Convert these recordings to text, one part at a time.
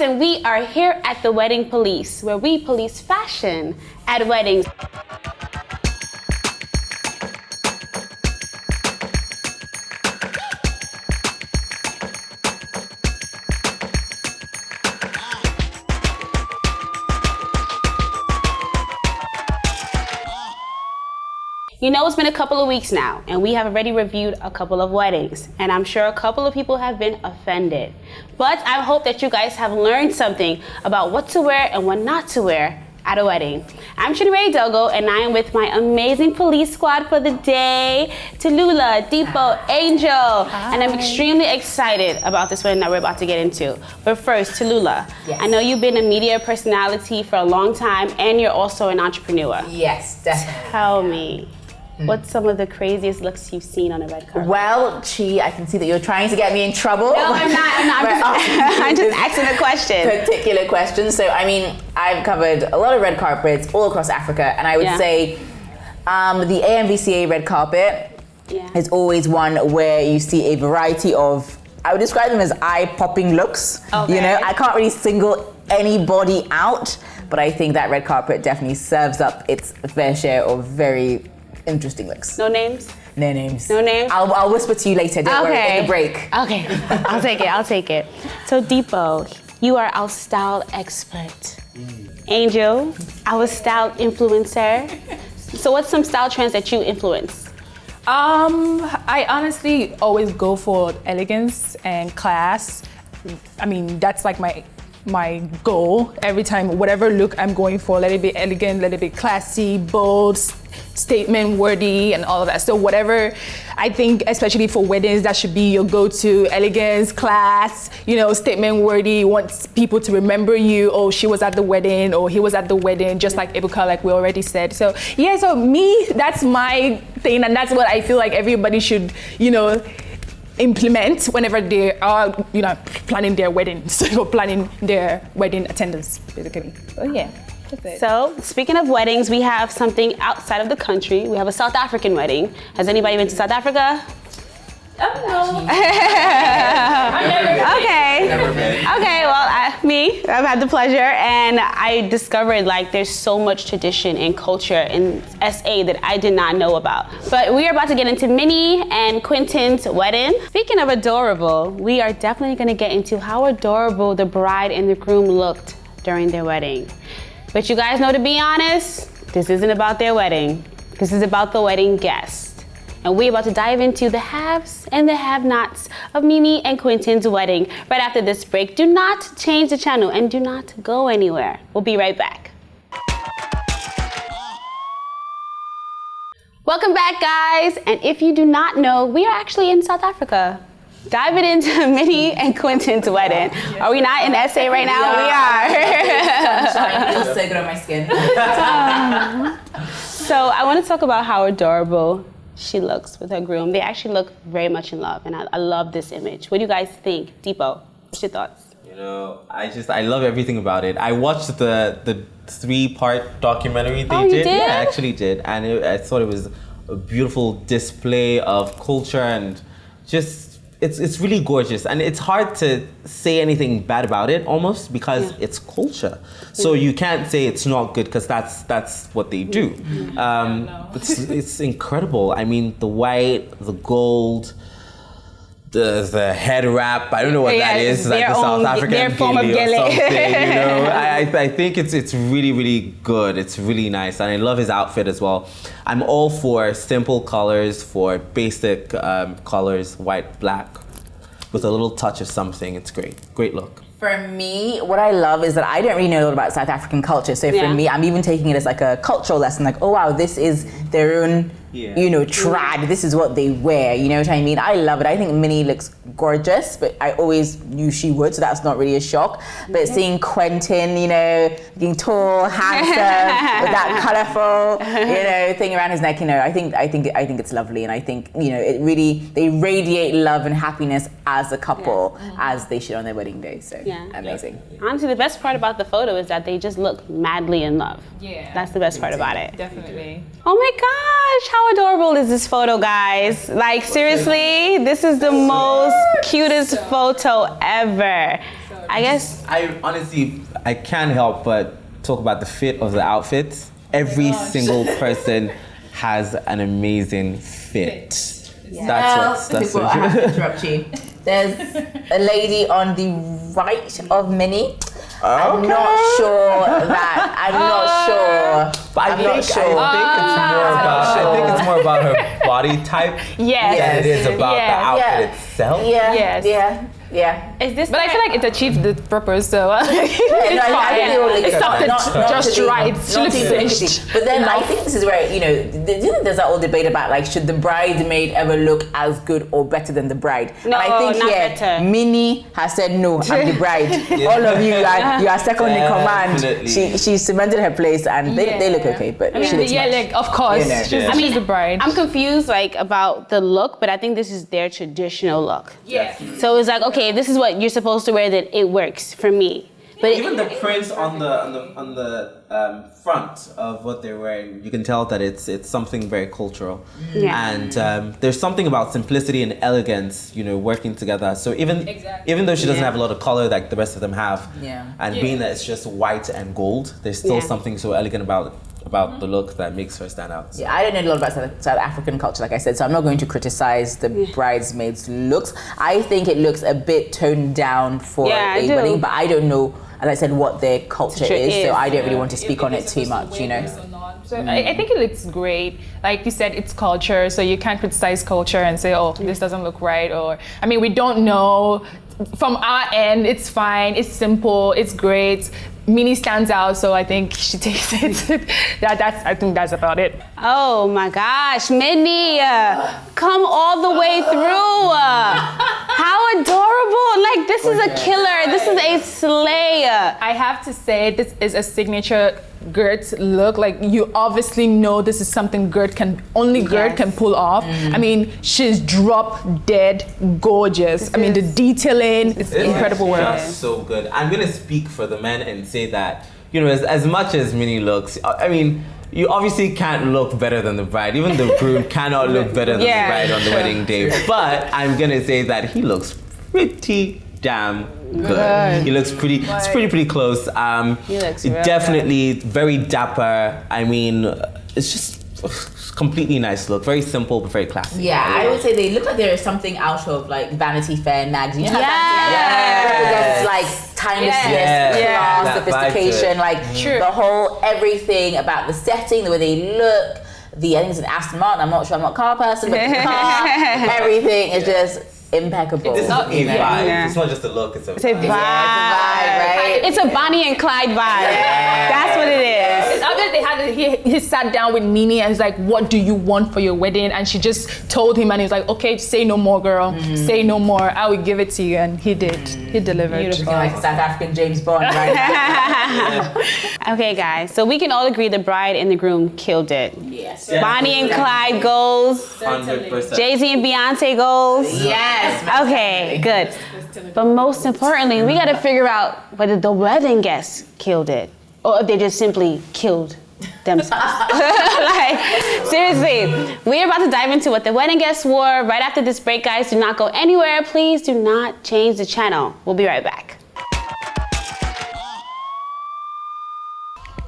and we are here at the Wedding Police, where we police fashion at weddings. You know, it's been a couple of weeks now, and we have already reviewed a couple of weddings, and I'm sure a couple of people have been offended. But I hope that you guys have learned something about what to wear and what not to wear at a wedding. I'm Chinyere Adogu, and I am with my amazing police squad for the day, Tallulah, Diipo, Angel, and I'm extremely excited about this wedding that we're about to get into. But first, Tallulah, yes. I know you've been a media personality for a long time, and you're also an entrepreneur. Yes, definitely. Tell me. What's some of the craziest looks you've seen on a red carpet? Well, Chi, I can see that you're trying to get me in trouble. No, I'm not. I'm just asking a question. Particular question. So, I mean, I've covered a lot of red carpets all across Africa, and I would say the AMVCA red carpet is always one where you see a variety of, I would describe them as eye-popping looks. Okay. You know, I can't really single anybody out, but I think that red carpet definitely serves up its fair share of very interesting looks. No names? No names. No names? I'll whisper to you later, don't worry, in the break. Okay, I'll take it. So Diipo, you are our style expert. Angel, our style influencer. So what's some style trends that you influence? I honestly always go for elegance and class. I mean, that's like my goal every time. Whatever look I'm going for, let it be elegant, let it be classy, bold, statement worthy, and all of that. So whatever, I think especially for weddings, that should be your go-to: elegance, class, you know, statement worthy. You want people to remember you. Oh, she was at the wedding, or he was at the wedding, just like Ebuka, like we already said. So yeah, so me, that's my thing, and that's what I feel like everybody should, you know, implement whenever they are, you know, planning their weddings or planning their wedding attendance, basically. So yeah. So, speaking of weddings, we have something outside of the country. We have a South African wedding. Has anybody been to South Africa? Oh, no. Okay. Never been. Okay, well, I've had the pleasure, and I discovered like there's so much tradition and culture in SA that I did not know about. But we are about to get into Minnie and Quentin's wedding. Speaking of adorable, we are definitely gonna get into how adorable the bride and the groom looked during their wedding. But you guys know, to be honest, this isn't about their wedding. This is about the wedding guest. And we're about to dive into the haves and the have-nots of Mimi and Quentin's wedding right after this break. Do not change the channel and do not go anywhere. We'll be right back. Welcome back, guys. And if you do not know, we are actually in South Africa. Diving into Minnie and Quentin's wedding. Are we not in SA right now? Yeah. We are. Feels so good on my skin. So I want to talk about how adorable she looks with her groom. They actually look very much in love, and I love this image. What do you guys think? Diipo, what's your thoughts? You know, I love everything about it. I watched the 3-part documentary they did. You did? Yeah, I actually did, and I thought it was a beautiful display of culture, and just it's really gorgeous. And it's hard to say anything bad about it, almost, because it's culture. So you can't say it's not good, because that's what they do. It's incredible. I mean, the white, the gold, the head wrap. I don't know what that is. It's like the South African their form of gele or gele. something. You know, I think it's really, really good. It's really nice, and I love his outfit as well. I'm all for simple colors, for basic colors, white, black, with a little touch of something. It's great. Great look. For me, what I love is that I don't really know a lot about South African culture. So for me, I'm even taking it as like a cultural lesson. Like, oh wow, this is their own, you know, trad. This is what they wear. You know what I mean? I love it. I think Minnie looks gorgeous, but I always knew she would, so that's not really a shock. But seeing Quentin, you know, looking tall, handsome, with that colourful, you know, thing around his neck, you know, I think it's lovely, and I think, you know, it really, they radiate love and happiness as a couple, as they should on their wedding day. So amazing. Honestly, the best part about the photo is that they just look madly in love. Yeah. That's the best part about it. Definitely. Oh my gosh, how adorable is this photo, guys? Like, seriously, this is the most cutest photo ever. I guess I honestly, I can't help but talk about the fit of the outfits. Every single person has an amazing fit. Well, That's people, I have to interrupt you. There's a lady on the right of Minnie. I'm not sure that. I'm not sure. But I think it's more about her body type than it is about the outfit itself. Yeah. is this? But I feel like it achieved the purpose, so it's I fine. think they all look It's something just right. She Not looks too finished. sexy. But then I think this is where, there's that old debate about like, should the bridesmaid ever look as good or better than the bride? No, and I think not better. Minnie has said no, I'm the bride. All of you are second in command. Definitely. She cemented her place and they look okay, but she looks much. like of course. She's the bride. I'm confused like about the look, but I think this is their traditional look. Yeah. So it's like, okay, this is what you're supposed to wear, then it works for me. But Even the prints on the front of what they're wearing, you can tell that it's something very cultural. Yeah. And there's something about simplicity and elegance, working together. So even though she doesn't have a lot of color like the rest of them have, and being that it's just white and gold, there's still something so elegant about the look that makes her stand out. Yeah, I don't know a lot about South African culture, like I said, so I'm not going to criticize the bridesmaids' looks. I think it looks a bit toned down for a wedding, but I don't know, as I said, what their culture is, so I don't really want to speak on it too much, So I think it looks great. Like you said, it's culture, so you can't criticize culture and say, oh, this doesn't look right, or, I mean, we don't know. From our end, it's fine, it's simple, it's great. Minnie stands out, so I think she takes it. I think that's about it. oh my gosh, Minnie, come all the way through. How adorable. Like, this is a killer. This is a slay. I have to say, this is a signature Gert look. Like, you obviously know this is something Gert can pull off. I mean, she's drop dead gorgeous. I mean, the detailing is incredible work. Just so good. I'm gonna speak for the men and say that, as much as Minnie looks, I mean, you obviously can't look better than the bride. Even the groom cannot look better than the bride on the wedding day. But I'm gonna say that he looks pretty damn good. He looks pretty close. He looks real definitely very dapper. I mean, it's just completely nice look. Very simple but very classy. Yeah, I would say they look like there is something out of like Vanity Fair magazine. It's like timelessness, class, sophistication, like the whole everything about the setting, the way they look. I think it's an Aston Martin. I'm not sure. I'm not a car person, but the car, everything is just impeccable. This is a vibe. It's not just a look. It's a vibe. Right? It's a Bonnie and Clyde vibe. That's what it is. It's obvious he sat down with Minnie and was like, what do you want for your wedding? And she just told him, and he was like, okay, say no more, girl. Say no more. I will give it to you. And he did. He delivered. Beautiful. Like South African James Bond, right? Okay, guys. So we can all agree the bride and the groom killed it. Yes. Bonnie and Clyde goals. 100%. Jay-Z and Beyonce goals. Yes. Okay, good. But most importantly, we got to figure out whether the wedding guests killed it or if they just simply killed themselves. Like, seriously, we're about to dive into what the wedding guests wore right after this break, guys. Do not go anywhere. Please do not change the channel. We'll be right back.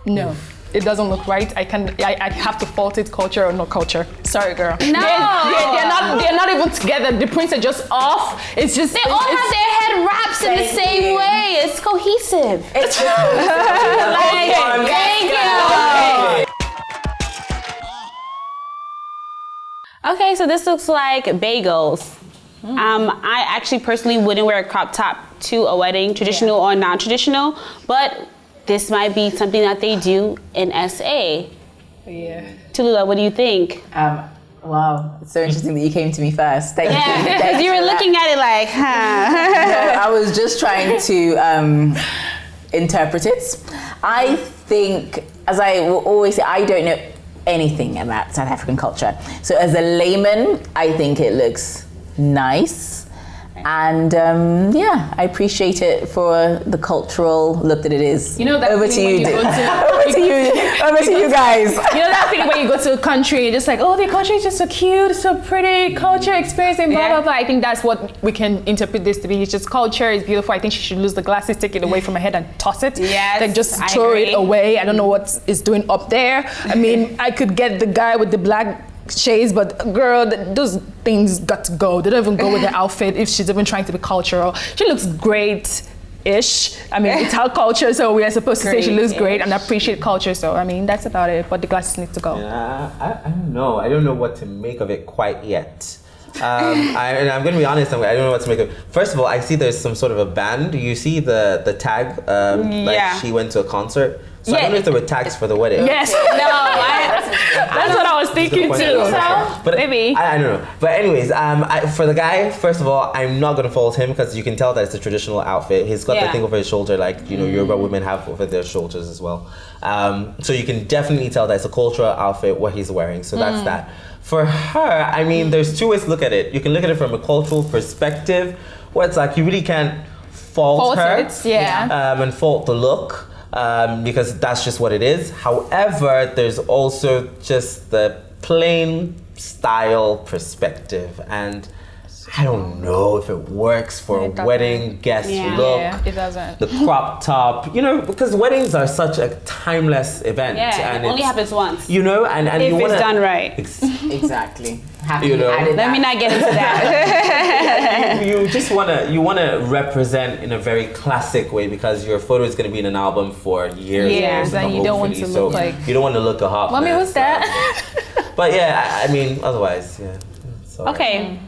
No, it doesn't look right. I have to fault it, culture or no culture. Sorry, girl. No. They're not even together. The prints are just off. It's just They all have their head wraps in the same way. It's cohesive. It's Thank you. Okay, so this looks like bagels. I actually personally wouldn't wear a crop top to a wedding, traditional or non-traditional, but this might be something that they do in SA. Yeah. Tallulah, what do you think? Wow, it's so interesting that you came to me first. Thank you. Because you were looking at it like, huh. I was just trying to interpret it. I think, as I will always say, I don't know anything about South African culture. So as a layman, I think it looks nice. And I appreciate it for the cultural look that it is. You know that over to feeling you, when you go to over to you guys. You know that feeling when you go to a country and just like, oh, the country is just so cute, so pretty, culture, experience, and blah, blah, blah. I think that's what we can interpret this to be. It's just culture is beautiful. I think she should lose the glasses, take it away from her head and toss it. Yes, like just I throw agree. it away. I don't know what it's doing up there. I mean, I could get the guy with the black shades, but girl, those things got to go. They don't even go with the outfit if she's even trying to be cultural. She looks great-ish. I mean, it's her culture, so we are supposed to say she looks great and appreciate culture. So, I mean, that's about it, but the glasses need to go. Yeah, I don't know. I don't know what to make of it quite yet. And I'm going to be honest, I don't know what to make of it. First of all, I see there's some sort of a band. You see the tag, like she went to a concert. So I don't know if there were tags for the wedding. Yes. That's what I was thinking too. But maybe. I don't know. But anyways, for the guy, first of all, I'm not going to fault him because you can tell that it's a traditional outfit. He's got the thing over his shoulder, like, you know, Yoruba women have over their shoulders as well. So you can definitely tell that it's a cultural outfit, what he's wearing. So that's that. For her, I mean, there's two ways to look at it. You can look at it from a cultural perspective, where it's like you really can't fault her and fault the look. Because that's just what it is. However, there's also just the plain style perspective, and I don't know if it works for a wedding guest look. Yeah, it doesn't. The crop top, you know, because weddings are such a timeless event. Yeah, and it only happens once. You know, and if you wanna, it's done right. Exactly. You know, Let me not get into that. you just wanna represent in a very classic way because your photo is gonna be in an album for years. Yes, and you don't want to look like. You don't want to look a hot Mommy, mess, what's that? But yeah, I mean, otherwise, yeah. So, Okay.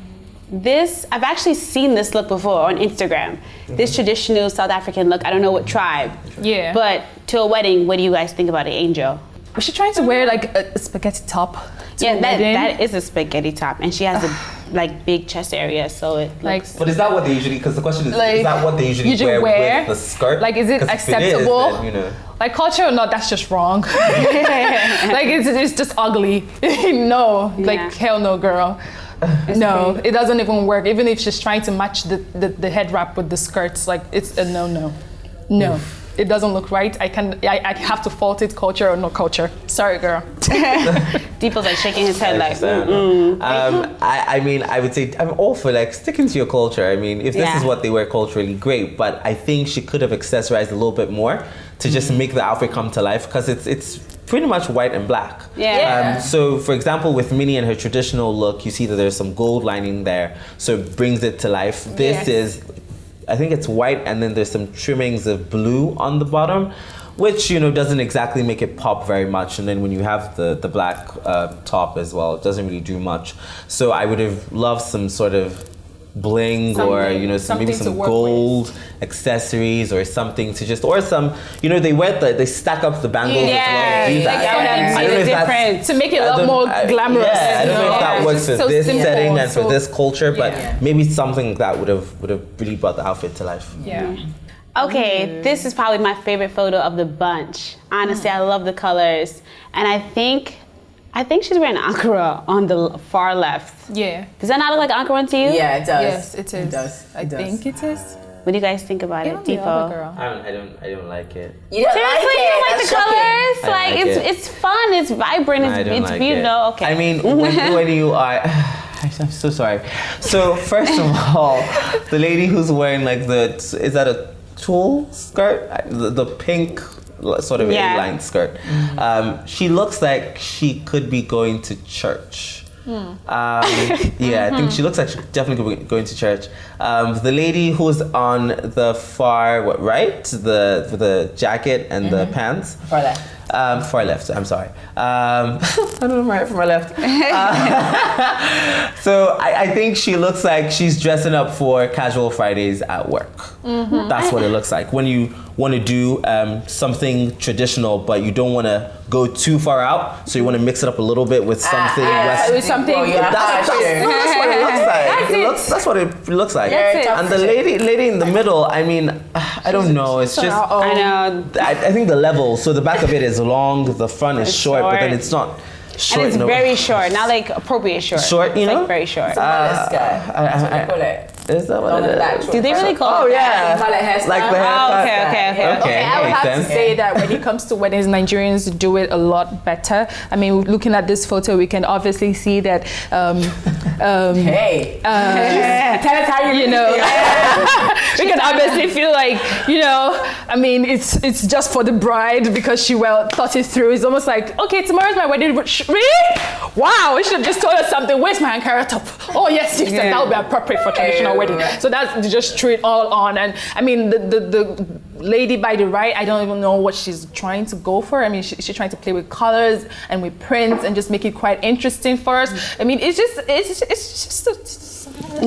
I've actually seen this look before on Instagram. This traditional South African look. I don't know what tribe. Yeah. But to a wedding, what do you guys think about it, Angel? Was she trying to wear like a spaghetti top? Yeah, that is a spaghetti top, and she has a like big chest area, so it Like, looks. But is that what they usually? Because the question is Like, that what they usually wear with the skirt? Like, is it 'Cause if acceptable? then, you know. Like, culture or not, that's just wrong. Like, it's just ugly. No, like, hell no, girl. No, it doesn't even work. Even if she's trying to match the head wrap with the skirts, like, it's a no. It doesn't look right. I have to fault it, culture or no culture. Sorry, girl. Diipo's like shaking his head like. I mean, I would say I'm all for like sticking to your culture. I mean, if this is what they wear culturally, great. But I think she could have accessorized a little bit more to just make the outfit come to life because it's pretty much white and black. Yeah. So, for example, with Minnie and her traditional look, you see that there's some gold lining there, so it brings it to life. This is, I think it's white, and then there's some trimmings of blue on the bottom, which, you know, doesn't exactly make it pop very much. And then when you have the black top as well, it doesn't really do much. So I would have loved some sort of bling or, you know, maybe some gold accessories or something to just, or some, you know, they stack up the bangles as well. Do that. I don't know if that's to make it a lot more glamorous. Yeah, I don't know if that works for So this simple, setting and for so- this culture, but maybe something that would have really brought the outfit to life. Yeah. Okay, this is probably my favorite photo of the bunch. Honestly, I love the colors, and I think she's wearing Ankara on the far left. Yeah. Does that not look like Ankara to you? Yeah, it does. Yes, it is. It does. I think it is. What do you guys think about it, Even the Diipo? other girl. I don't like it. You don't Seriously, like you don't it? like That's the colors? I Like like it. it's fun, it's vibrant, I don't it's like beautiful. it. Okay. I mean, when you are, I'm so sorry. So first of all, the lady who's wearing like is that a tulle skirt? The pink sort of A-line skirt. She looks like she could be going to church. I think she looks like she's definitely going to church. The lady who's on the far right, the jacket and the pants. Far left. Far left. I'm sorry. I don't know my right from my left. So I think she looks like she's dressing up for casual Fridays at work. That's what it looks like when you want to do something traditional, but you don't want to go too far out. So you want to mix it up a little bit with something Western. With something. That's what it looks like. That's what it looks like. That's it. And the lady in the middle, I mean, I don't know. It's just, I know. I think the level. So the back of it is long, the front is short, but then it's not short. And it's very short, not like appropriate short. Short, you It's know? like very short. That's what they call it. Is that what it is? Do they really call Oh it yeah, Call it hairstyle. like the haircut. okay. Okay, I would makes have sense. to say that when it comes to weddings, Nigerians do it a lot better. I mean, looking at this photo, we can obviously see that. Hey. Tell us how You know, we can obviously feel like, you know, I mean, it's just for the bride because she well thought it through. It's almost like, okay, tomorrow's my wedding. Really? Wow, we should have just told us something. Where's my Ankara top? Oh yes, that would be appropriate for traditional wedding. So that's just threw it all on. And I mean, the lady by the right, I don't even know what she's trying to go for. I mean, she's trying to play with colors and with prints and just make it quite interesting for us. I mean, it's just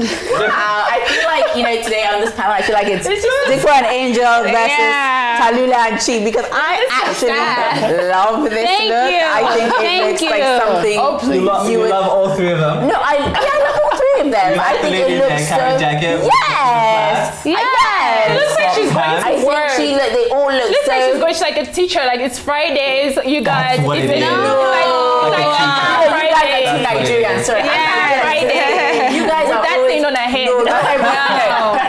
I feel like, you know, today on this panel, I feel like it's Diipo and Angel versus Tallulah and Chi, because I actually love this Thank look. you. I think it looks like something You love all three of them. No, I love all three of them. You I like the think lady it in looks the carry so. jacket with Yes. Yes. It looks like she's going I to work. think they all look Looks so. like she's going to like a teacher, like it's Fridays, you guys. That's what it's it is. Oh, Like a teacher. you guys are too That's what it Nigerian. is. Sorry. Yeah, Friday. You guys With are that always, thing on her head. No, No.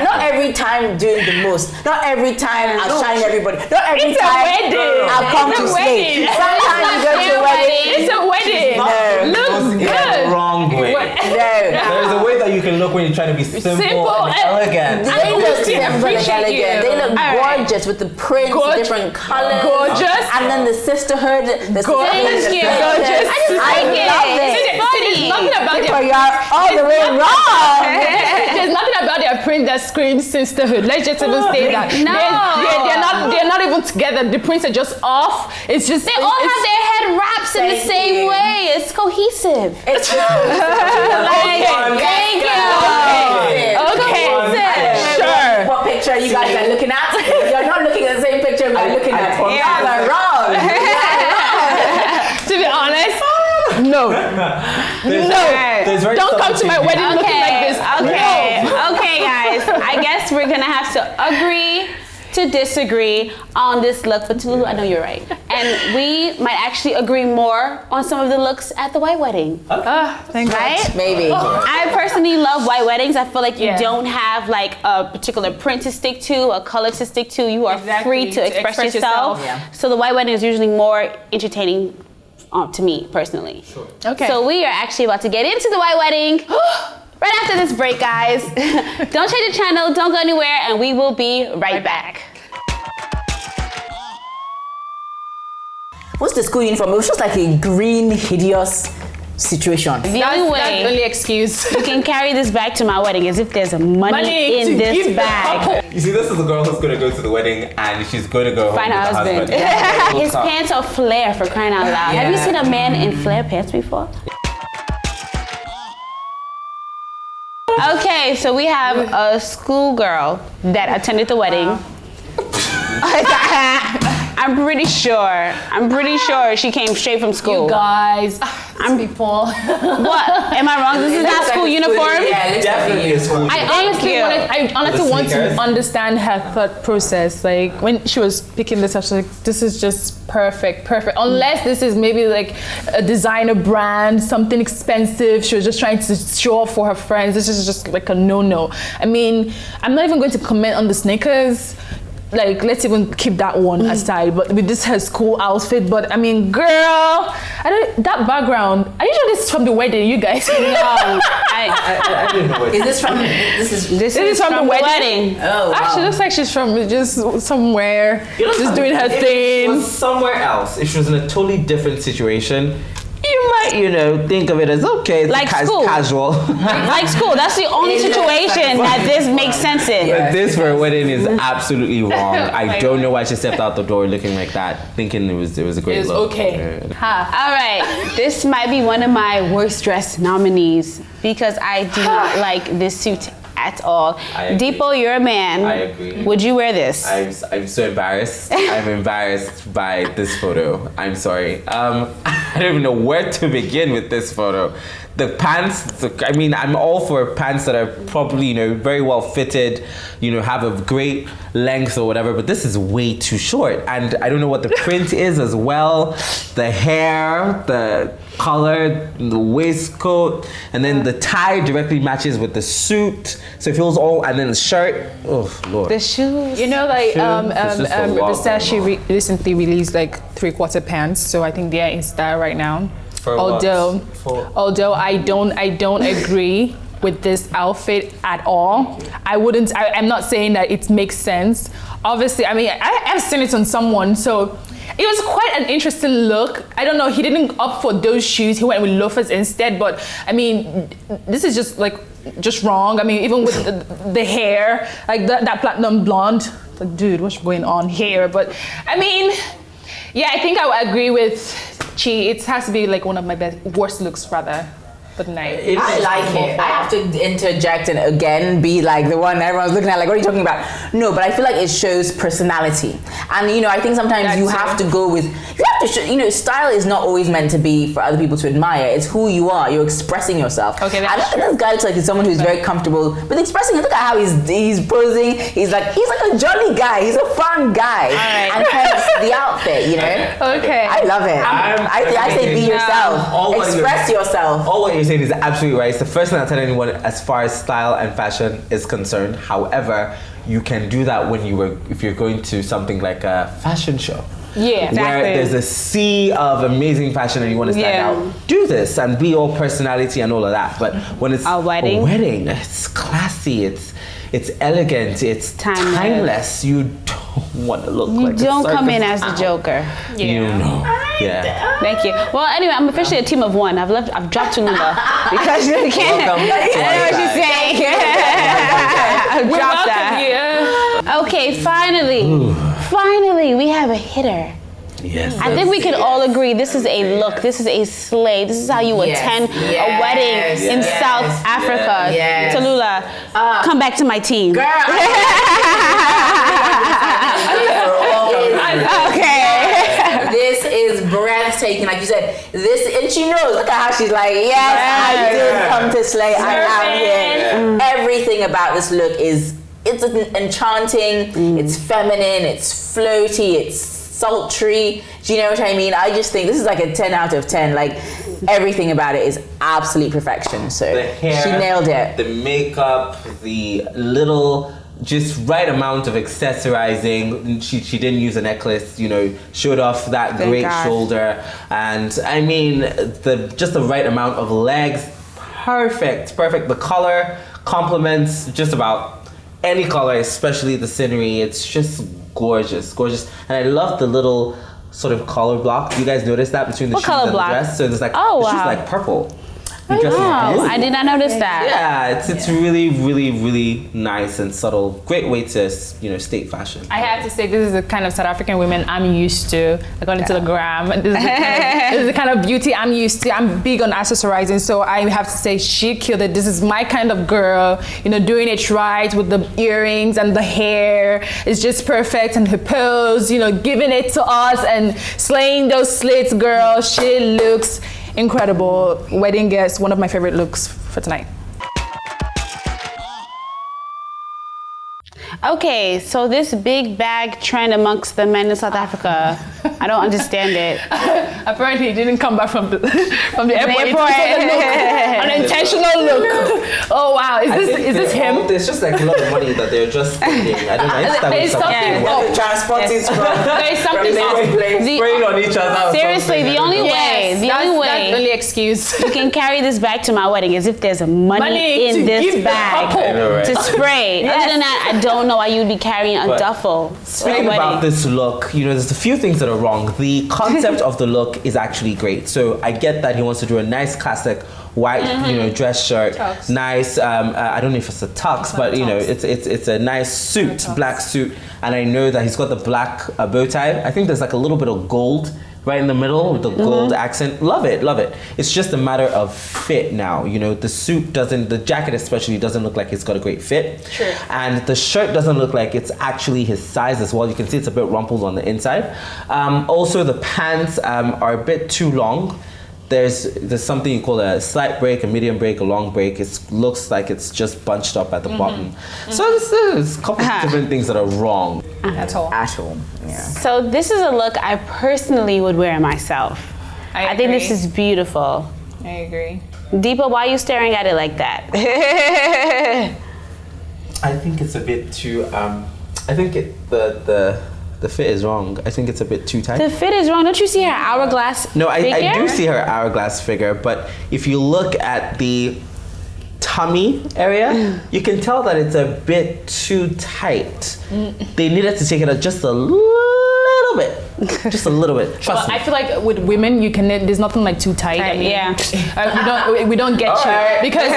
not every time doing the most. Not every time I'll shine everybody. Not every It's a time wedding. I'll come It's to a slay. wedding. Sometimes you go to a wedding. It's a wedding. Looks In good. the wrong way. No. There's a way that you can look when you're trying to be simple and elegant. They look Christine, simple and appreciate elegant. you. They look All right. gorgeous with the prints, different colors. Gorgeous. And then the sisterhood. The Gorgeous. sisterhood, the Gorgeous. sisters. I love it. There's nothing about Diipo, their you are all the way wrong. There's nothing about their print that screams sisterhood. Let's just even say that. No. They're not even together. The prints are just off. It's just They all have their head wraps in the Thank same you. way. It's cohesive. It's Like, thank you. Okay. Sure. What picture you guys are looking at? You're not looking at the same picture we're looking at. You guys are wrong. To be honest, no. Don't come to my wedding looking like this. Okay, guys. I guess we're gonna have to agree to disagree on this look for Tallulah. I know you're right, and we might actually agree more on some of the looks at the white wedding. Thank Right? Maybe. I personally love white weddings. I feel like you Yeah. don't have like a particular print to stick to, a color to stick to. You are free to express yourself. Yeah. So the white wedding is usually more entertaining to me personally. Sure. Okay. So we are actually about to get into the white wedding right after this break, guys. Don't change the channel, don't go anywhere, and we will be right back. What's the school uniform? It was just like a green, hideous situation. The That's only the way only excuse. you can carry this bag to my wedding is if there's money in to this give the bag. couple. You see, this is the girl who's going to go to the wedding and she's going to go Find home a with husband. the husband. His pants are flare, for crying out loud. Have you Yeah. seen a man in flare pants before? Okay, so we have a schoolgirl that attended the wedding. I'm pretty sure she came straight from school. Guys, people. What? Am I wrong? This is not school uniform? Yeah, it Definitely a school I honestly The want to sneakers? understand her thought process. Like when she was picking this, I was like, this is just perfect. Unless this is maybe like a designer brand, something expensive. She was just trying to show off for her friends. This is just like a no-no. I mean, I'm not even going to comment on the sneakers. Like, let's even keep that one aside. But with this her school outfit, but I mean, girl, that background. Are you sure this is from the wedding, you guys? No. I didn't know what Is this from? This is. This is from the wedding. Oh, wow. She looks like she's from just somewhere, just doing her If she thing. was somewhere else, if she was in a totally different situation, you might, think of it as okay, it's Like school. casual. Like school, that's the only It looks situation like that this makes sense in. But this for a wedding is absolutely wrong. I don't know why she stepped out the door looking like that, thinking it was a great It's look. okay. All right, this might be one of my worst dressed nominees because I do not like this suit at all. I agree. Diipo, you're a man. I agree. Would you wear this? I'm so embarrassed. I'm embarrassed by this photo. I'm sorry. I don't even know where to begin with this photo. The pants, I mean, I'm all for pants that are probably, you know, very well fitted, you know, have a great length or whatever, but this is way too short. And I don't know what the print is as well. The hair, the color, the waistcoat, and then the tie directly matches with the suit. So it feels all, and then the shirt. Oh, Lord. The shoes. You know, like Versace recently released like 3/4 pants, so I think they're in style right now. Although I don't agree with this outfit at all. I'm not saying that it makes sense. Obviously, I mean, I've seen it on someone, so it was quite an interesting look. I don't know, he didn't opt for those shoes, he went with loafers instead, but I mean, this is just wrong. I mean, even with the hair, like that platinum blonde, like, dude, what's going on here? But I mean, yeah, I think I would agree with Chi. It has to be like one of my worst looks rather. But nice. I like it. I have to interject and again be like the one everyone's looking at, like, what are you talking about? No, but I feel like it shows personality. And you know, I think sometimes you have to go with, you have to show, you know, style is not always meant to be for other people to admire. It's who you are. You're expressing yourself. Okay, I think this guy looks like he's someone who's very comfortable with expressing it. Look at how he's posing. He's like a jolly guy. He's a fun guy. Right. And hence the outfit, you know? Okay. I love it. I say be yourself. Express yourself. All what you're saying is absolutely right. It's the first thing I tell anyone as far as style and fashion is concerned. However, you can do that if you're going to something like a fashion show. Yeah, exactly. Where there's a sea of amazing fashion and you want to stand out. Do this and be all personality and all of that. But when it's a wedding, it's classy, it's elegant, it's timeless. You don't want to look like you don't come in as the Joker. Yeah. You know. Yeah. Thank you. Well, anyway, I'm officially a team of one. I've dropped Tallulah because you can't. I know what she's saying. I've dropped that. Okay, finally, we have a hitter. Yes. I think we can all agree this is a look. This is a slay. This is how you attend a wedding in South Africa. Yes. Tallulah, come back to my team. Girl. Okay. This is breathtaking, like you said. And she knows. Look at how she's like, yes, I did come to slay. I'm out here. Everything about this look it's enchanting. It's feminine. It's floaty. It's sultry. Do you know what I mean? I just think this is like a 10 out of 10. Like, everything about it is absolute perfection. So the hair, she nailed it. The makeup, the little just right amount of accessorizing. She didn't use a necklace, you know, showed off that great shoulder. And I mean, just the right amount of legs. Perfect. The color complements just about any color, especially the scenery. It's just gorgeous. And I love the little sort of color block. Do you guys notice that between the shoes and the dress? So there's like, the shoes like purple. I did not notice that. Yeah, it's really, really, really nice and subtle. Great way to, you know, state fashion. I have to say, this is the kind of South African women I'm used to, according to the gram. This is the kind of beauty I'm used to. I'm big on accessorizing, so I have to say she killed it. This is my kind of girl, you know, doing it right with the earrings and the hair. It's just perfect, and her pose, you know, giving it to us and slaying those slits, girl. She looks incredible. Wedding guest, one of my favorite looks for tonight. Okay, so this big bag trend amongst the men in South Africa, I don't understand it. Apparently, he didn't come back from the airport. An intentional look. Oh wow, is this him? There's just like a lot of money that they're just spending. I don't know. There's something. Transporting There's something. Spraying on each other. Seriously, the only way that's the only excuse you can carry this bag to my wedding is if there's money in this bag to spray. Other than that, I don't know why you'd be carrying a duffel. Speaking about this look, you know, there's a few things that are wrong. The concept of the look is actually great. So I get that he wants to do a nice classic white, you know, dress shirt, nice. I don't know if it's a tux, but you know, it's a nice suit, black suit, and I know that he's got the black bow tie. I think there's like a little bit of gold right in the middle with the gold accent. Love it. It's just a matter of fit now. You know, the jacket especially doesn't look like it's got a great fit. Sure. And the shirt doesn't look like it's actually his size as well. You can see it's a bit rumpled on the inside. Also, the pants are a bit too long. there's something you call a slight break, a medium break, a long break. It looks like it's just bunched up at the bottom. So there's a couple of different things that are wrong. At all. Yeah. So this is a look I personally would wear myself. I think this is beautiful. I agree. Diipo, why are you staring at it like that? I think it's a bit too. I think the fit is wrong. I think it's a bit too tight. The fit is wrong. Don't you see her hourglass No, figure? I do see her hourglass figure, but if you look at the tummy area, you can tell that it's a bit too tight. They needed to take it out just a little bit. Just a little bit. Trust me. I feel like with women, there's nothing like too tight. I mean, we don't get you right. because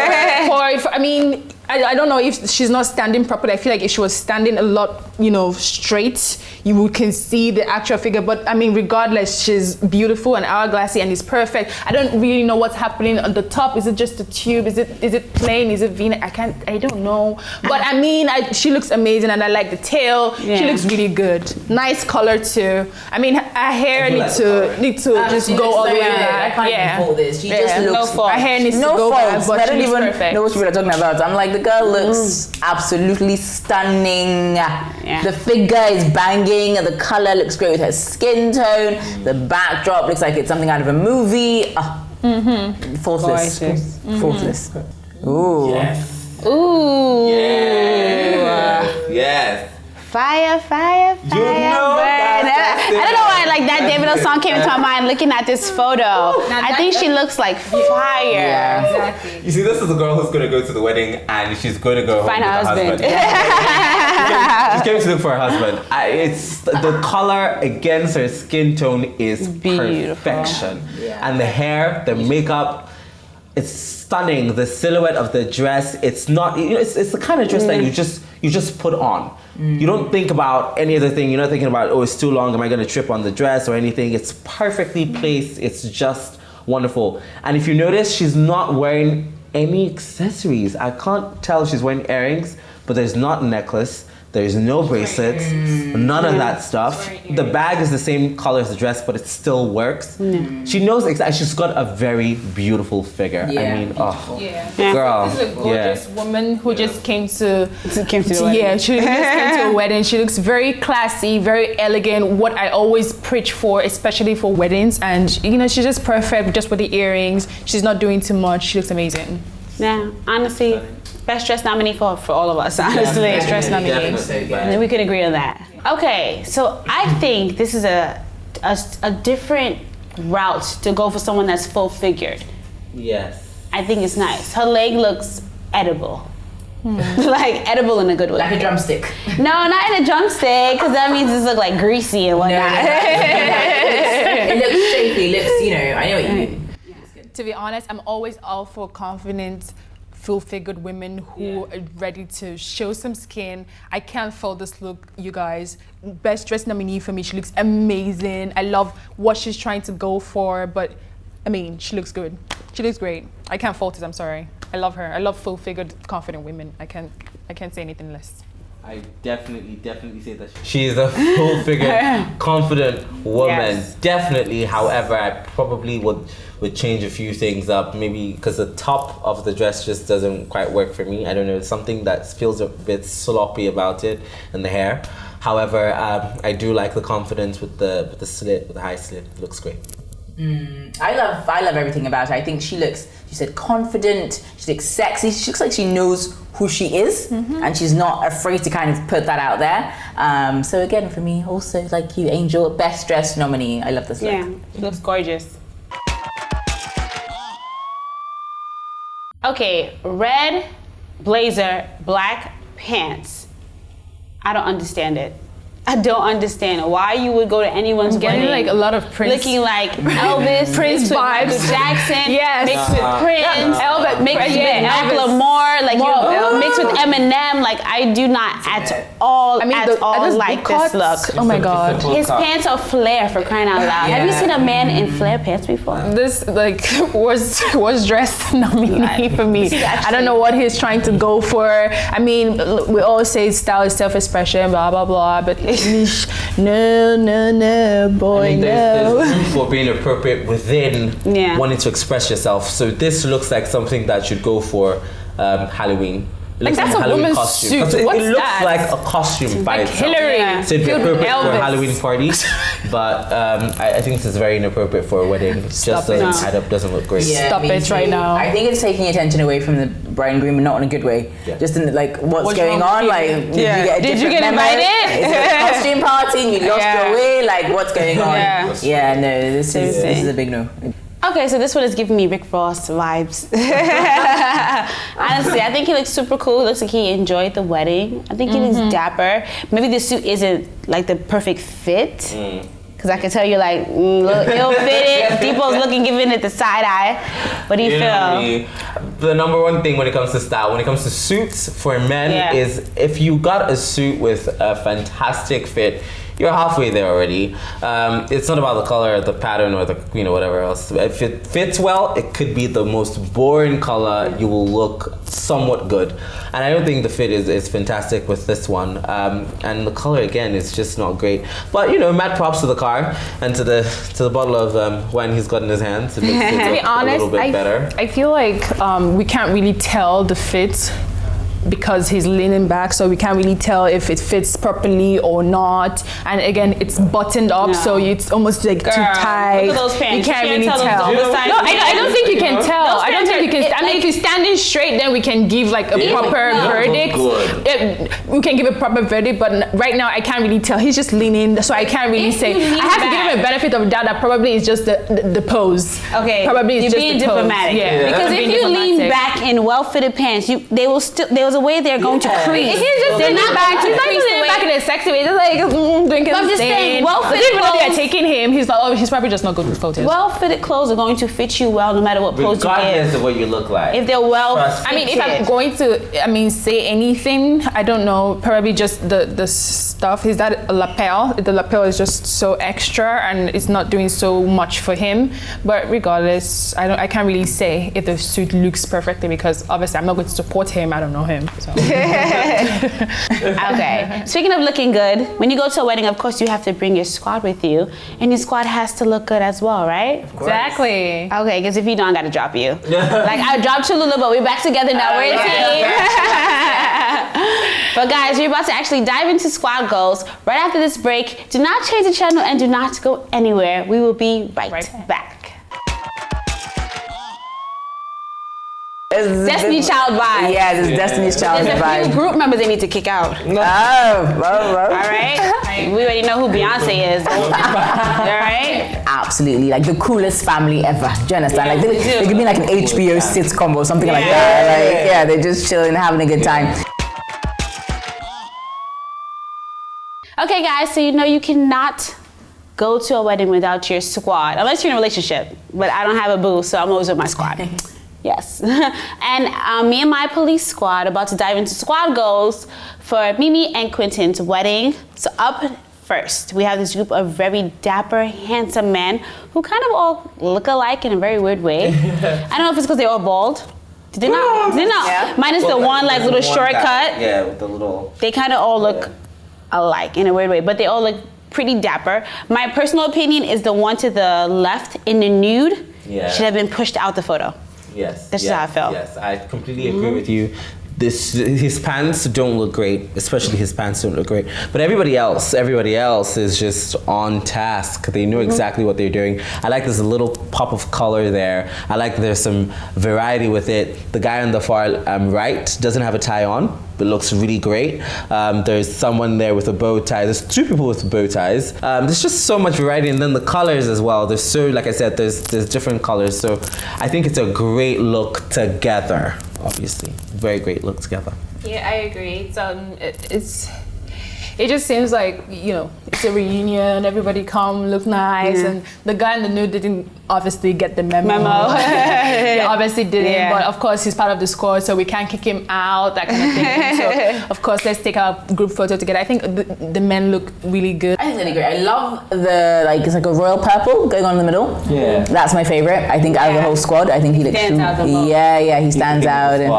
I don't know if she's not standing properly. I feel like if she was standing a lot, straight, you can see the actual figure. But I mean, regardless, she's beautiful and hourglassy and it's perfect. I don't really know what's happening on the top. Is it just a tube? Is it plain? Is it V-neck? I don't know. But I mean, she looks amazing and I like the tail. Yeah. She looks really good. Nice color too. I mean, her hair needs to just go all the way back. I can't even fault this. She just looks. Her hair needs to No go back, faults. but I she don't looks even perfect. know what people are talking about. I'm like, the girl looks absolutely stunning. The figure is banging. The color looks great with her skin tone. The backdrop looks like it's something out of a movie. Faultless. Gorgeous. Faultless. Ooh. Yes. Ooh. Yes. Fire, fire, fire. You know burn. that's I don't know why like that Davido song came into my mind looking at this photo. I think she looks like fire. Yeah. Exactly. You see, this is the girl who's going to go to the wedding and she's going to go home Find with her husband. She's going to look for her husband. It's the color against her skin tone is Beautiful. perfection. And the hair, the makeup, it's stunning. The silhouette of the dress, it's not, it's the kind of dress that you just put on. You don't think about any other thing. You're not thinking about, it's too long. Am I going to trip on the dress or anything? It's perfectly placed. It's just wonderful. And if you notice, she's not wearing any accessories. I can't tell if she's wearing earrings, but there's not a necklace. There's no bracelets, none of that stuff. The bag is the same color as the dress, but it still works. She knows exactly, she's got a very beautiful figure. Yeah. I mean, girl. This is a gorgeous woman who just came to the wedding. Yeah, she just came to a wedding. She looks very classy, very elegant, what I always preach for, especially for weddings. And she's just perfect just with the earrings. She's not doing too much. She looks amazing. Yeah, honestly, best dress nominee for all of us, honestly. Best dress nominee. And we can agree on that. Okay, so I think this is a different route to go for someone that's full figured. Yes. I think it's nice. Her leg looks edible. Like edible in a good way. Like a drumstick. No, not in a drumstick, because that means it's look like greasy and whatnot. It looks shapy. It looks, I know what you mean. To be honest, I'm always all for confident, full-figured women who are ready to show some skin. I can't fault this look, you guys. Best dress nominee for me. She looks amazing. I love what she's trying to go for, but I mean, she looks good. She looks great. I can't fault it. I'm sorry. I love her. I love full-figured, confident women. I can't say anything less. I definitely say that she is a full-figured, confident woman. Yes. Definitely. However, I probably would change a few things up, maybe because the top of the dress just doesn't quite work for me. I don't know, it's something that feels a bit sloppy about it, and the hair. However, I do like the confidence with the slit, with the high slit. It looks great. I love everything about her. I think she said confident, she looks sexy, she looks like she knows who she is, and she's not afraid to kind of put that out there. So again, for me, also like you, Angel, best dress nominee. I love this look. Yeah, she looks gorgeous. Okay, red blazer, black pants. I don't understand it. I don't understand why you would go to anyone's wedding Getting like a lot of Prince. looking like Elvis, Prince mixed with vibes. Michael Jackson, Yes. mixed with Prince, Elvis, mixed with yeah, Macklemore, like Elvis. mixed with Eminem. Like I do not at all like this look. Oh my God. His pants are flare, for crying out loud. Have you seen a man in flare pants before? This was dress nominee for me. I don't know what he's trying to go for. I mean, we always say style is self-expression, blah blah blah, but No, boy, There's room for being appropriate within wanting to express yourself. So this looks like something that should go for Halloween. It looks that's like a Halloween woman's costume. suit. It What's looks that? like a costume by itself. Hillary. So it'd be appropriate for a Elvis. Halloween party, but I think this is very inappropriate for a wedding. It just doesn't add up, doesn't look great. Yeah, Stop me it too. right now. I think it's taking attention away from the bride and groom, and not in a good way. Yeah. Just in like what's going wrong on. with Like, you? did you get invited? Is it a costume party and you lost your way? Like, what's going on? Yeah. No, this is a big no. Okay, so this one is giving me Rick Ross vibes. Honestly, I think he looks super cool. He looks like he enjoyed the wedding. I think he looks dapper. Maybe the suit isn't like the perfect fit. Because I can tell you're like, look, he'll fit it. Diipo's looking, giving it the side eye. What do you feel? The number one thing when it comes to style, when it comes to suits for men, is if you got a suit with a fantastic fit, you're halfway there already. It's not about the color, the pattern, or the whatever else. If it fits well, it could be the most boring color. You will look somewhat good, and I don't think the fit is fantastic with this one. And the color again is just not great. But mad props to the car and to the bottle of wine he's got in his hands. It makes it To be look honest, a little bit better. I feel like we can't really tell the fit because he's leaning back, so we can't really tell if it fits properly or not. And again, it's buttoned up, so it's almost like too tight. Look at those pants. You can't really tell. tell. No, I don't think you can tell. I don't think you can. I mean, if you're standing straight, then we can give like a proper verdict. We can give a proper verdict, but right now I can't really tell. He's just leaning, so I can't really say. I have to give him a benefit of doubt that probably it's just the pose. Okay, probably it's you're just being the pose. diplomatic. Yeah. Because if you lean back in well-fitted pants, they will still. There's a way they're going to crease. He's just They're not going to he's not crease even the way. back in a sexy way. Just like drinking. I'm just saying, well-fitted even though they are clothes- taking him, he's like, oh, he's probably just not good with photos. Well-fitted clothes are going to fit you well, no matter what pose you Regardless give. of what you look like. If they're well, I mean, if I'm going to, say anything, I don't know, probably just the stuff. Is that a lapel? The lapel is just so extra and it's not doing so much for him. But regardless, I can't really say if the suit looks perfectly because obviously I'm not going to support him. I don't know him. So. Okay. Speaking of looking good, when you go to a wedding, of course, you have to bring your squad with you, and your squad has to look good as well, right? Exactly. Okay, because if you don't, I gotta drop you. Like I dropped Tallulah, but we're back together now. We're a team. But guys, we're about to actually dive into squad goals right after this break. Do not change the channel and do not go anywhere. We will be right back. Destiny Child vibe. Yeah, this is Destiny's Child There's a vibe. few group members they need to kick out. Oh. All right? We already know who Beyonce is. All right? Absolutely, like the coolest family ever. Do you understand? Like they could be like an HBO sitcom or something like that. Like they're just chilling, having a good time. Okay, guys, so you cannot go to a wedding without your squad, unless you're in a relationship. But I don't have a boo, so I'm always with my squad. Yes. And me and my police squad are about to dive into squad goals for Mimi and Quentin's wedding. So up first, we have this group of very dapper, handsome men who kind of all look alike in a very weird way. I don't know if it's because they're all bald. Did they not? Yeah. Minus the one like little shortcut. Yeah, with the little. They kind of all look alike in a weird way, but they all look pretty dapper. My personal opinion is the one to the left in the nude should have been pushed out the photo. Yes. That's just how I felt. Yes, I completely agree with you. His pants don't look great, especially his pants don't look great. But everybody else is just on task. They know exactly what they're doing. I like there's a little pop of color there. I like there's some variety with it. The guy on the far right doesn't have a tie on, but looks really great. There's someone there with a bow tie. There's two people with bow ties. There's just so much variety, and then the colors as well. There's so, like I said, there's different colors. So I think it's a great look together. Obviously, very great look together. Yeah, I agree. It just seems like, it's a reunion, everybody come, look nice, and the guy in the nude didn't obviously get the memo. He obviously didn't, but of course he's part of the squad, so we can't kick him out, that kind of thing. So of course, let's take our group photo together. I think the men look really good. I think they're great. I love it's like a royal purple going on in the middle. Yeah. That's my favorite. I think out of the whole squad, I think he looks stands out the most. he stands out. And,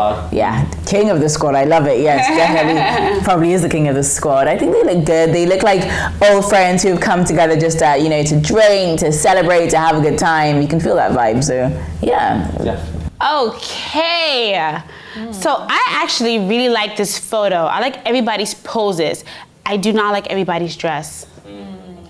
king of the squad. I love it. Yes, definitely. Probably is the king of the squad. I think think they look good. They look like old friends who've come together just to, you know, to drink, to celebrate, to have a good time. You can feel that vibe. So yeah. Okay. So I actually really like this photo. I like everybody's poses. I do not like everybody's dress.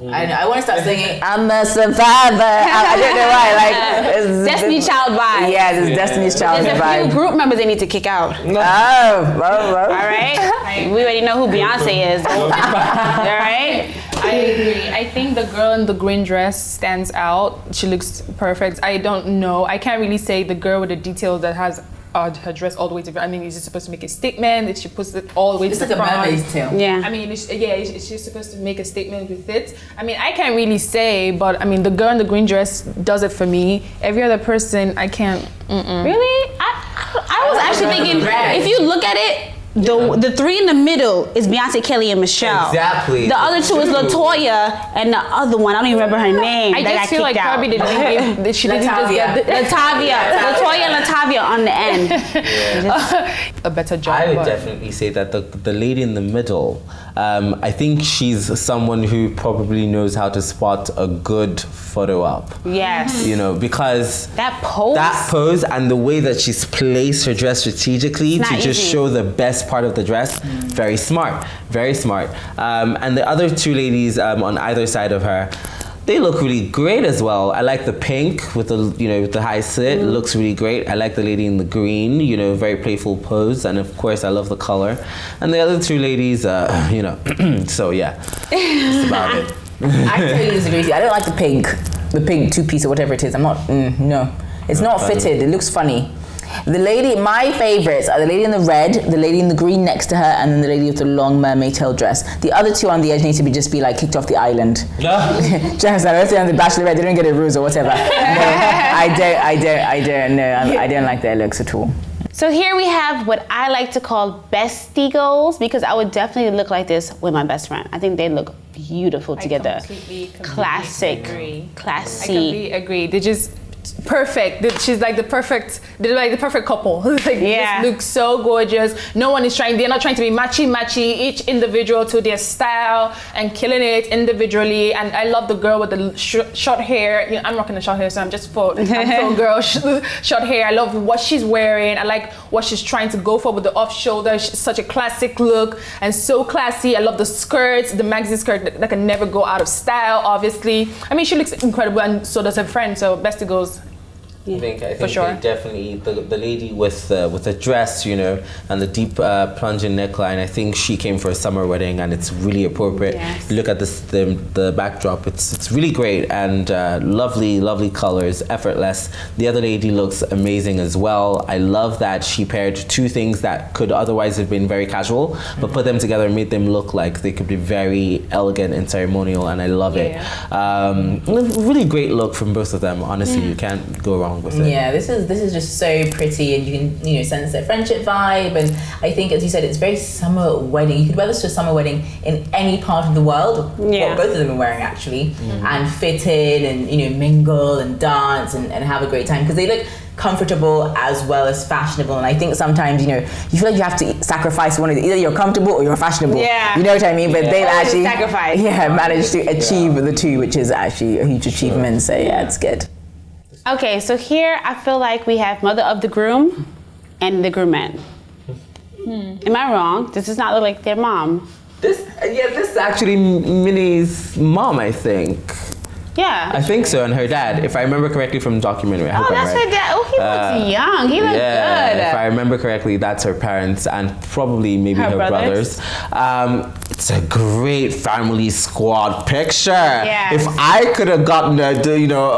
I know. I want to start singing "I'm a Survivor." I don't know why. Like it's Destiny Child vibe. Yeah, there's Destiny's Child There's vibe. a few group members they need to kick out. Oh. All right. We already know who Beyonce is. All right. I agree. I think the girl in the green dress stands out. She looks perfect. I don't know. I can't really say the girl with the details that has her dress all the way to. I mean, is she supposed to make a statement? Did she put it all the way to the front? It's like a mermaid's tail. Yeah. I mean, is she supposed to make a statement with it? I mean, I can't really say, but I mean, the girl in the green dress does it for me. Every other person, I can't. Really? I was actually thinking, if you look at it, the three in the middle is Beyonce, Kelly, and Michelle. Exactly. The other two is LaToya, and the other one, I don't even remember her name. I just feel like probably she didn't just get LaTavia. LaToya and LaTavia on the end. a better job. I would definitely say that the lady in the middle, I think she's someone who probably knows how to spot a good photo up. Yes. You know, because That pose and the way that she's placed her dress strategically It's to not just easy. show the best part of the dress, very smart, very smart. And the other two ladies on either side of her, they look really great as well. I like the pink with the, you know, with the high slit. It looks really great. I like the lady in the green, you know, very playful pose. And of course, I love the color. And the other two ladies, you know, so yeah, that's about it. I totally disagree with you. I don't like the pink two-piece or whatever it is. I'm not, no. It's not fitted. It looks funny. The lady, my favorites are the lady in the red, the lady in the green next to her, and then the lady with the long mermaid tail dress. The other two on the edge need to just be like kicked off the island. Just like if they're on the Bachelorette, they don't get a rose or whatever. No, I don't. No, I don't like their looks at all. So here we have what I like to call bestie goals, because I would definitely look like this with my best friend. I think they look beautiful together. Completely Classic, agree. classy. I completely agree. They're just perfect. She's like the perfect. They're like the perfect couple. Like, they just look so gorgeous. No one is trying. They're not trying to be matchy. Each individual to their style and killing it individually. And I love the girl with the short hair. You know, I'm rocking the short hair, so I'm for girl short hair. I love what she's wearing. I like what she's trying to go for with the off shoulder. She's such a classic look and so classy. I love the skirts, the maxi skirt that can never go out of style. Obviously, I mean, she looks incredible, and so does her friend. So bestie goes. I think for sure. they definitely the lady with the dress, you know, and the deep plunging neckline. I think she came for a summer wedding, and it's really appropriate. Yes. Look at the backdrop. It's really great and lovely colors, effortless. The other lady looks amazing as well. I love that she paired two things that could otherwise have been very casual, but put them together and made them look like they could be very elegant and ceremonial. And I love it. Really great look from both of them. Honestly, you can't go wrong with it. Yeah, this is just so pretty, and you can sense their friendship vibe. And I think, as you said, it's very summer wedding. You could wear this to a summer wedding in any part of the world. Yeah. What both of them are wearing actually, and fit in and mingle and dance and have a great time, because they look comfortable as well as fashionable. And I think sometimes you feel like you have to sacrifice one of the, either you're comfortable or you're fashionable. Yeah. You know what I mean? But they've actually sacrifice. managed to achieve the two, which is actually a huge achievement. So yeah, it's good. Okay, so here I feel like we have mother of the groom and the groomette. Am I wrong? Does this not look like their mom? This is actually Minnie's mom, I think. Yeah. I think so, and her dad, if I remember correctly from the documentary. I hope I'm that's right. her dad. Oh, he looks young. He looks good. If I remember correctly, that's her parents and probably maybe her brothers. It's a great family squad picture. Yes. If I could have gotten a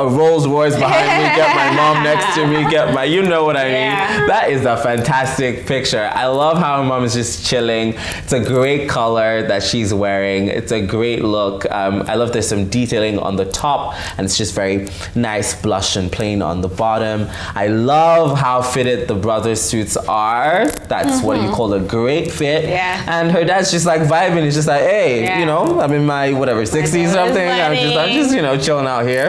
Rolls Royce behind me, get my mom next to me, get my, you know what I mean. That is a fantastic picture. I love how her mom is just chilling. It's a great color that she's wearing. It's a great look. I love there's some detailing on the top top, and it's just very nice blush and plain on the bottom. I love how fitted the brothers' suits are. That's what you call a great fit. Yeah. And her dad's just like vibing. It's just like, hey, you know, I'm in my whatever 60s something. I'm just you know, chilling out here.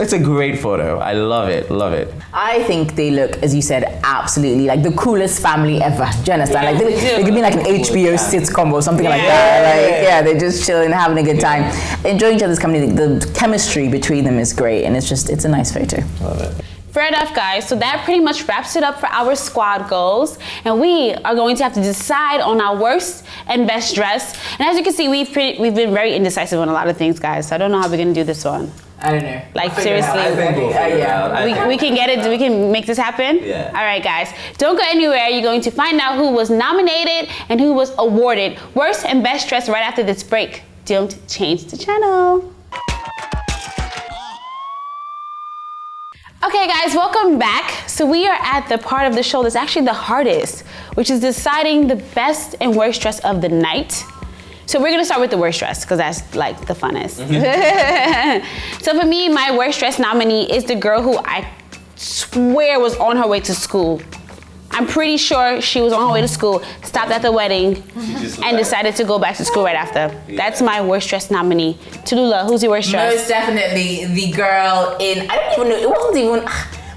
It's a great photo. I love it. Love it. I think they look, as you said, absolutely like the coolest family ever. Do you understand? Like they could be like an HBO sitcom or something like that. Like they're just chilling, having a good time, enjoying each other's company. The chemistry between them is great, and it's a nice photo. Love it. Fair enough, guys. So that pretty much wraps it up for our squad goals. And we are going to have to decide on our worst and best dress. And as you can see, we've been very indecisive on a lot of things, guys. So I don't know how we're going to do this one. I don't know. Like, seriously. I think we'll figure it out. We can get it. We can make this happen. Yeah. All right, guys. Don't go anywhere. You're going to find out who was nominated and who was awarded worst and best dress right after this break. Don't change the channel. Okay, guys, welcome back. So we are at the part of the show that's actually the hardest, which is deciding the best and worst dress of the night. So we're gonna start with the worst dress because that's like the funnest. So for me, my worst dress nominee is the girl who I swear was on her way to school. I'm pretty sure she was on her way to school, stopped at the wedding, and decided to go back to school right after. Yeah. That's my worst dress nominee. Tallulah, who's your worst dress? Most definitely the girl in, I don't even know, it wasn't even,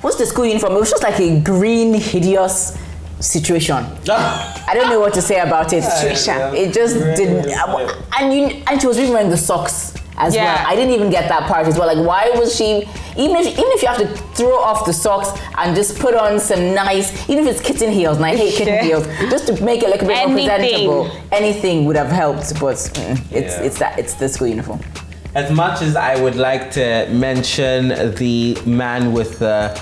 what's the school uniform? It was just like a green, hideous situation. I don't know what to say about it. It just didn't, and she was even wearing the socks as well. I didn't even get that part as well. Like, why was she, even if you have to throw off the socks and just put on some nice, even if it's kitten heels, and I hate kitten heels, just to make it look a bit more presentable, anything would have helped, but it's the school uniform. As much as I would like to mention the man with the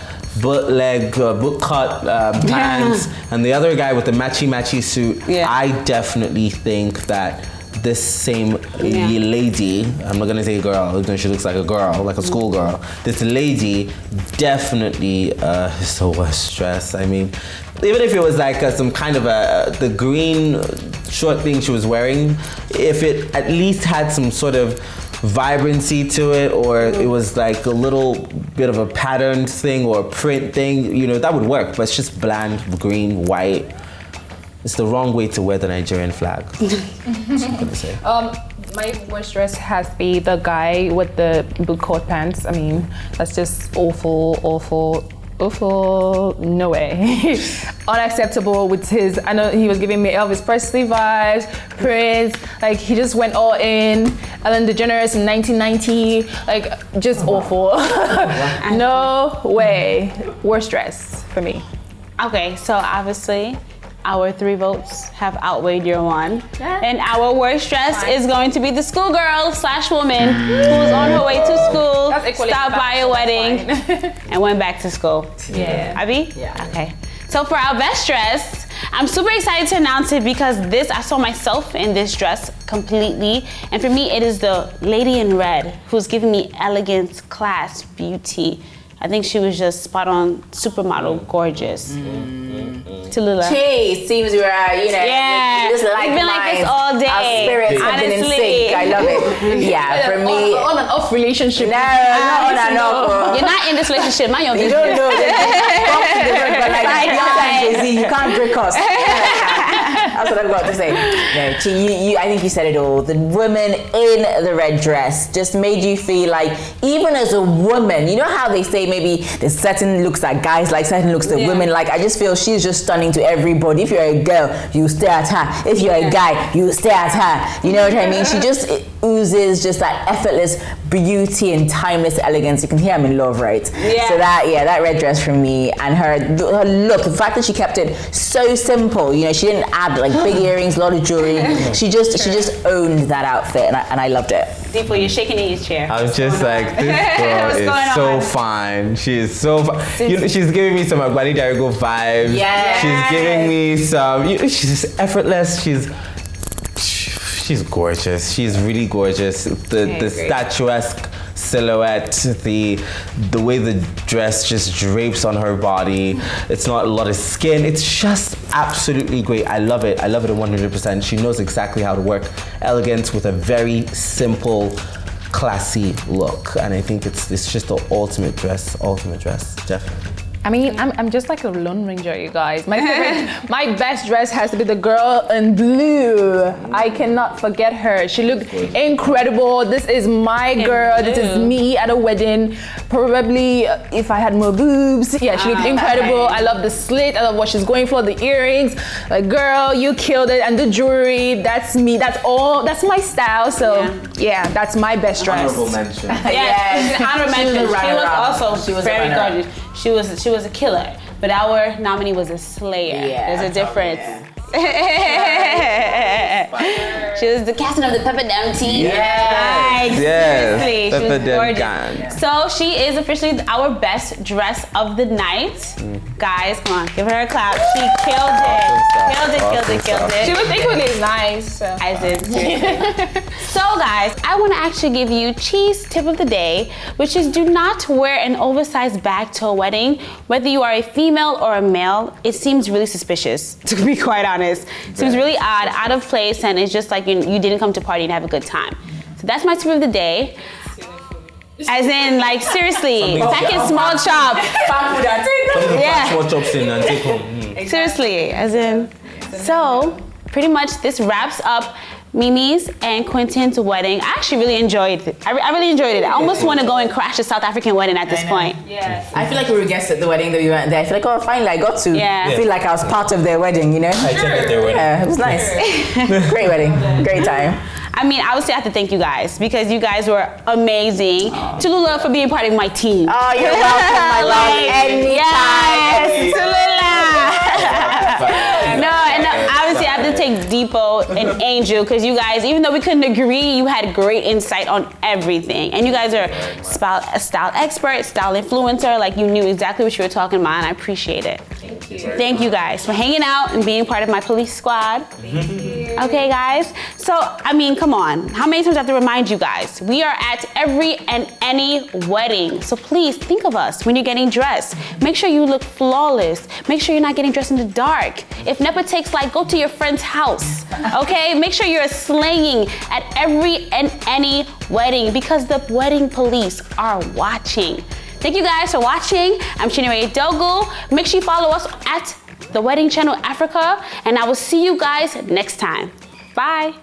bootleg, bootcut pants, and the other guy with the matchy suit, I definitely think that this same lady, I'm not gonna say girl, because she looks like a girl, like a schoolgirl. This lady definitely is the worst dress. I mean, even if it was like some kind of the green short thing she was wearing, if it at least had some sort of vibrancy to it, or it was like a little bit of a patterned thing or a print thing, you know, that would work. But it's just bland, green, white. It's the wrong way to wear the Nigerian flag. That's what I'm gonna say. My worst dress has to be the guy with the bootcut pants. I mean, that's just awful. No way. Unacceptable with his, I know he was giving me Elvis Presley vibes, Prince, like he just went all in. Ellen DeGeneres in 1990, like just awful. No way. Worst dress for me. Okay, so obviously, our 3 votes have outweighed your 1. And our worst dress is going to be the schoolgirl / woman who's on her way to school, stopped by a wedding, and went back to school. Yeah. Abby? Yeah. Okay. So for our best dress, I'm super excited to announce it because I saw myself in this dress completely. And for me, it is the lady in red who's giving me elegance, class, beauty. I think she was just spot on, supermodel, gorgeous. Tallulah. She seems we're, you know, just like we've been like this all day. Our spirits have been in sync. I love it. Yeah, for me. On and off relationship. No, not on and off. You're not in this relationship, mind your You business. don't know. But like, you can't break us. That's what I've got to say. No, I think you said it all. The woman in the red dress just made you feel like, even as a woman, you know how they say maybe there's certain looks that guys like, certain looks that women like. I just feel she's just stunning to everybody. If you're a girl, you stare at her. If you're a guy, you stare at her. You know what I mean? She just oozes just that effortless beauty and timeless elegance. You can hear I'm in love, right? Yeah. So that red dress from me, and her look, the fact that she kept it so simple. You know, she didn't add like big earrings, a lot of jewelry. She just owned that outfit, and I loved it. Diipo, you're shaking in your chair. I was just like, this girl is so fine. She is so fine. You know, she's giving me some Agbani Darigo vibes. Yeah. She's giving me some, you know, she's just effortless. She's gorgeous. She's really gorgeous. The statuesque silhouette, the way the dress just drapes on her body. It's not a lot of skin. It's just absolutely great. I love it. I love it 100%. She knows exactly how to work elegance with a very simple, classy look, and I think it's just the ultimate dress, definitely. I mean, I'm just like a Lone Ranger, you guys. My favorite, my best dress has to be the girl in blue. I cannot forget her. She looked incredible. This is my girl. This is me at a wedding. Probably if I had more boobs. Yeah, she looked incredible. I love the slit. I love what she's going for. The earrings. Like, girl, you killed it. And the jewelry. That's me. That's all. That's my style. So yeah, that's my best dress. Honorable mention. Yes, honorable mention. She was very gorgeous. She was a killer, but our nominee was a slayer. Yeah, there's a difference. She was the captain of the Pepper Down team. Yes. Seriously, she was gorgeous. Gang. So she is officially our best dress of the night. Guys, come on, give her a clap. She killed it. Killed it. She was equally nice. So. I did. So guys, I want to actually give you cheese tip of the day, which is do not wear an oversized bag to a wedding. Whether you are a female or a male, it seems really suspicious, to be quite honest. It seems really odd, out of place, and it's just like you didn't come to party and have a good time. So that's my tip of the day. As in, like, seriously, pack in small chop. Yeah. Small chops in and take home. Seriously, as in. So, pretty much this wraps up Mimi's and Quentin's wedding. I actually really enjoyed it. I really enjoyed it. I almost want to go and crash a South African wedding at this point. Yeah. I feel like we were guests at the wedding that we went there. I feel like, oh, finally I got to feel like I was part of their wedding, you know? I attended their wedding. Yeah, it was nice. Great wedding, great time. I mean, I would say I have to thank you guys because you guys were amazing. Tallulah for being part of my team. Oh, you're welcome, my love. Anytime. Yes, Tallulah. No, and obviously I have to take Diipo and Angel because you guys, even though we couldn't agree, you had great insight on everything. And you guys are a style expert, style influencer. Like, you knew exactly what you were talking about, and I appreciate it. Thank you. Thank you guys for hanging out and being part of my police squad. Okay, guys? So, I mean, come on. How many times do I have to remind you guys? We are at every and any wedding. So please think of us when you're getting dressed. Make sure you look flawless. Make sure you're not getting dressed in the dark. If NEPA takes flight, go to your friend's house. Okay? Make sure you're slaying at every and any wedding because the wedding police are watching. Thank you guys for watching. I'm Chinyere Adogu. Make sure you follow us at the Wedding Channel Africa, and I will see you guys next time. Bye.